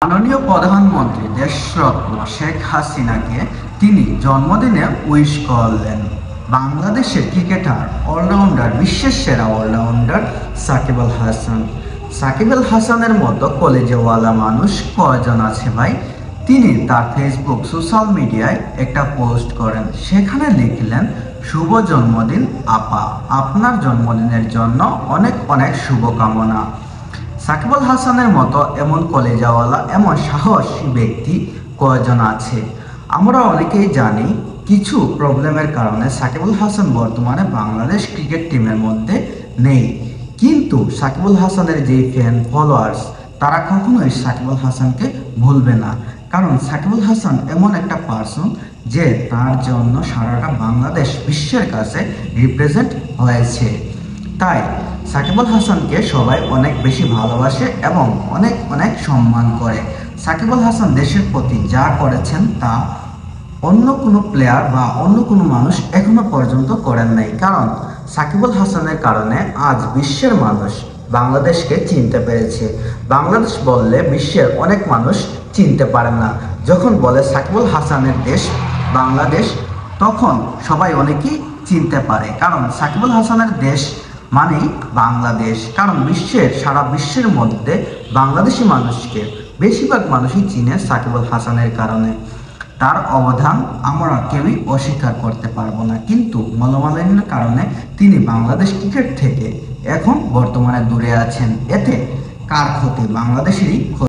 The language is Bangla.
মাননীয় প্রধানমন্ত্রী দেশরত্ন শেখ হাসিনাকে তিনি জন্মদিনে উইশ করলেন। বাংলাদেশের ক্রিকেটার অলরাউন্ডার, বিশ্বের সেরা অলরাউন্ডার সাকিব আল হাসান। সাকিব আল হাসানের মতো কলেজেওয়ালা মানুষ কয়জন আছে ভাই? তিনি তার ফেসবুক সোশ্যাল মিডিয়ায় একটা পোস্ট করেন, সেখানে লিখলেন, শুভ জন্মদিন আপা, আপনার জন্মদিনের জন্য অনেক অনেক শুভকামনা। সাকিব আল হাসানের মতো এমন কলেজাওয়ালা, এমন সাহসী ব্যক্তি কয়জন আছে? আমরা অনেকেই জানি কিছু প্রবলেমের কারণে সাকিব আল হাসান বর্তমানে বাংলাদেশ ক্রিকেট টিমের মধ্যে নেই, কিন্তু সাকিব আল হাসানের যে ফ্যান ফলোয়ার্স, তারা কখনোই সাকিব আল হাসানকে ভুলবে না। কারণ সাকিব আল হাসান এমন একটা পার্সন যে তার জন্য সারাটা বাংলাদেশ বিশ্বের কাছে রিপ্রেজেন্ট হয়েছে। তাই সাকিব আল হাসানকে সবাই অনেক বেশি ভালোবাসে এবং অনেক অনেক সম্মান করে। সাকিব আল হাসান দেশের প্রতি যা করেছেন তা অন্য কোনো প্লেয়ার বা অন্য কোনো মানুষ এখনো পর্যন্ত করেন নাই। কারণ সাকিব আল হাসানের কারণে আজ বিশ্বের মানুষ বাংলাদেশকে চিনতে পেরেছে। বাংলাদেশ বললে বিশ্বের অনেক মানুষ চিনতে পারে না। যখন বলে সাকিব আল হাসানের দেশ বাংলাদেশ, তখন সবাই অনেকেই চিনতে পারে। কারণ সাকিব আল হাসানের দেশ মানেই বাংলাদেশ। কারণ সারা বিশ্বের মধ্যে বাংলাদেশি মানুষকে বেশিরভাগ মানুষই চিনে সাকিব আল হাসানের কারণে। তার অবদান আমরা কেউই অস্বীকার করতে পারবো না, কিন্তু মনোমালিন্যের কারণে তিনি বাংলাদেশ ক্রিকেট থেকে এখন বর্তমানে দূরে আছেন। এতে কার ক্ষতি? বাংলাদেশেরই ক্ষতি।